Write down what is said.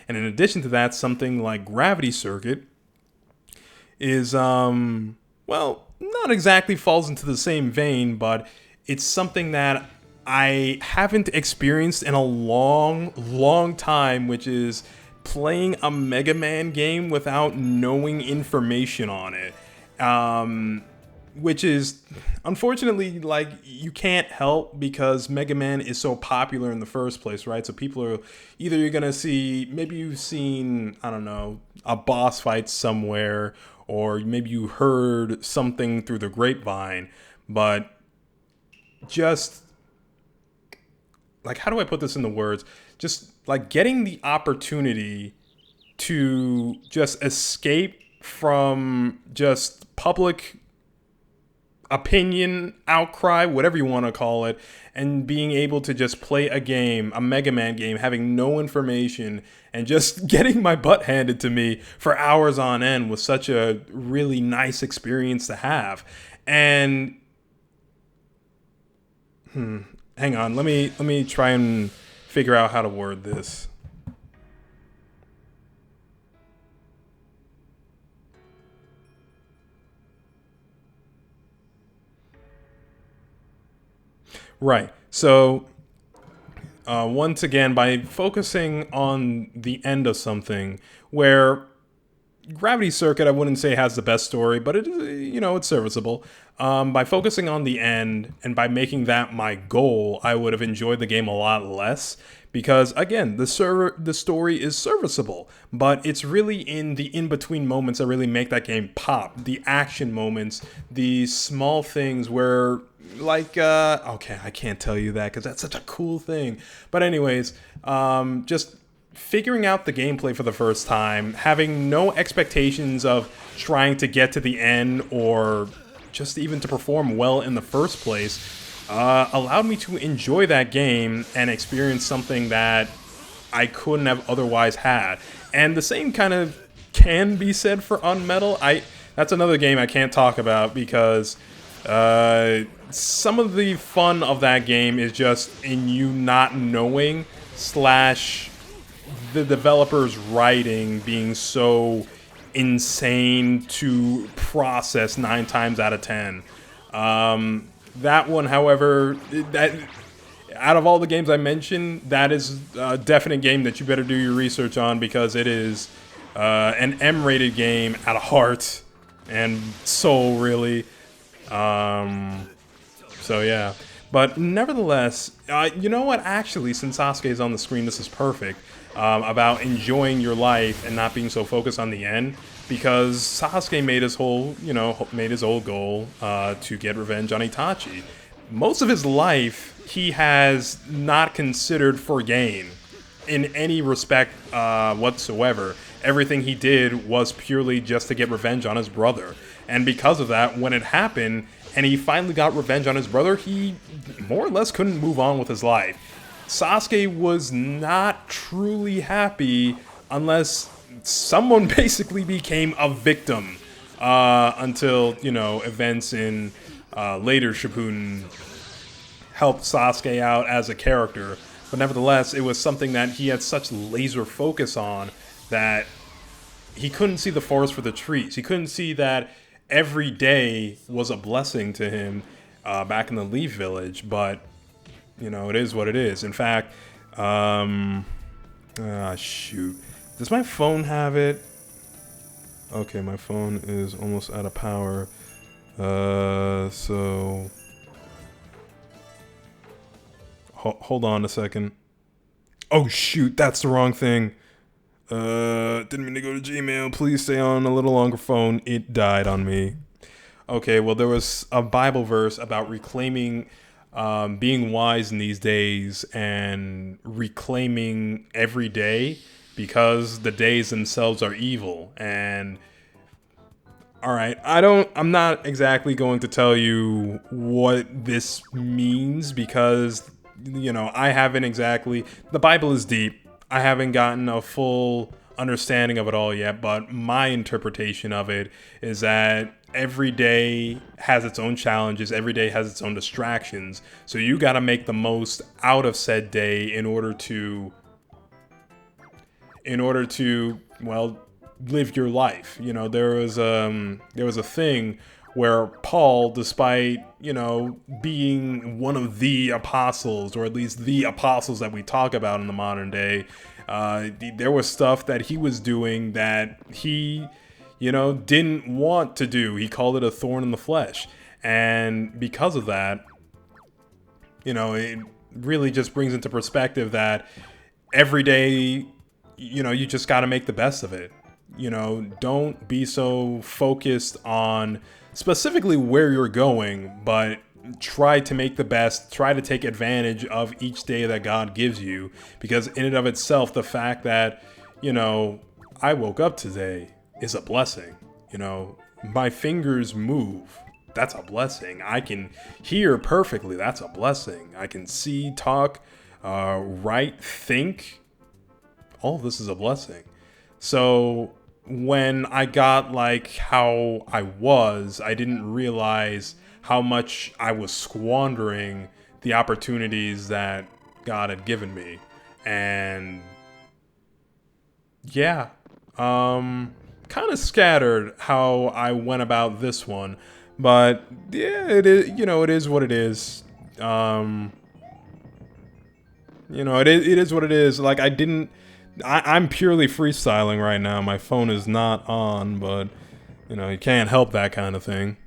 And in addition to that, something like Gravity Circuit is, well, not exactly falls into the same vein, but it's something that I haven't experienced in a long, long time, which is playing a Mega Man game without knowing information on it. Which is unfortunately, like, you can't help because Mega Man is so popular in the first place, right? So people are either you're gonna see, maybe you've seen, I don't know, a boss fight somewhere, or maybe you heard something through the grapevine, but just like, how do I put this into words? Just like getting the opportunity to just escape from just public opinion, outcry, whatever you want to call it, and being able to just play a game, a Mega Man game, having no information and just getting my butt handed to me for hours on end was such a really nice experience to have. And hang on, let me try and figure out how to word this. Right. So once again, by focusing on the end of something, where Gravity Circuit, I wouldn't say has the best story, but it is, it's serviceable. By focusing on the end and by making that my goal, I would have enjoyed the game a lot less because, again, the story is serviceable, but it's really in the in between moments that really make that game pop. The action moments, the small things where, like, okay, I can't tell you that because that's such a cool thing. But anyways, just figuring out the gameplay for the first time, having no expectations of trying to get to the end or just even to perform well in the first place, allowed me to enjoy that game and experience something that I couldn't have otherwise had. And the same kind of can be said for Unmetal. That's another game I can't talk about because some of the fun of that game is just in you not knowing slash the developer's writing being so insane to process 9 times out of 10. That one, however, that out of all the games I mentioned, that is a definite game that you better do your research on because it is an M-rated game at heart and soul, really. So yeah, but nevertheless, you know what? Actually, since Sasuke is on the screen, this is perfect. About enjoying your life and not being so focused on the end, because Sasuke made his whole goal to get revenge on Itachi. Most of his life, he has not considered for gain in any respect whatsoever. Everything he did was purely just to get revenge on his brother. And because of that, when it happened and he finally got revenge on his brother, he more or less couldn't move on with his life. Sasuke was not truly happy unless someone basically became a victim until, events in later Shippuden helped Sasuke out as a character. But nevertheless, it was something that he had such laser focus on that he couldn't see the forest for the trees. He couldn't see that every day was a blessing to him back in the Leaf Village. But, it is what it is. In fact, shoot. Does my phone have it? Okay, my phone is almost out of power. So... hold on a second. Oh, shoot, that's the wrong thing. Didn't mean to go to Gmail. Please stay on a little longer phone. It died on me. Okay, well, there was a Bible verse about reclaiming, being wise in these days and reclaiming every day because the days themselves are evil. And all right, I'm not exactly going to tell you what this means because, I haven't exactly, the Bible is deep. I haven't gotten a full understanding of it all yet, but my interpretation of it is that every day has its own challenges, every day has its own distractions. So you got to make the most out of said day in order to in order to, well, live your life. There was a thing where Paul, despite, being one of the apostles, or at least the apostles that we talk about in the modern day, there was stuff that he was doing that he, didn't want to do. He called it a thorn in the flesh. And because of that, it really just brings into perspective that every day, you just got to make the best of it. Don't be so focused on specifically where you're going, but try to make the best, try to take advantage of each day that God gives you, because in and of itself, the fact that, I woke up today is a blessing. My fingers move. That's a blessing. I can hear perfectly. That's a blessing. I can see, talk, write, think. All of this is a blessing. So when I got like how I didn't realize how much I was squandering the opportunities that God had given me. And yeah, kind of scattered how I went about this one, but yeah, it is, it is what it is. It is what it is. Like I'm purely freestyling right now. My phone is not on, but you can't help that kind of thing.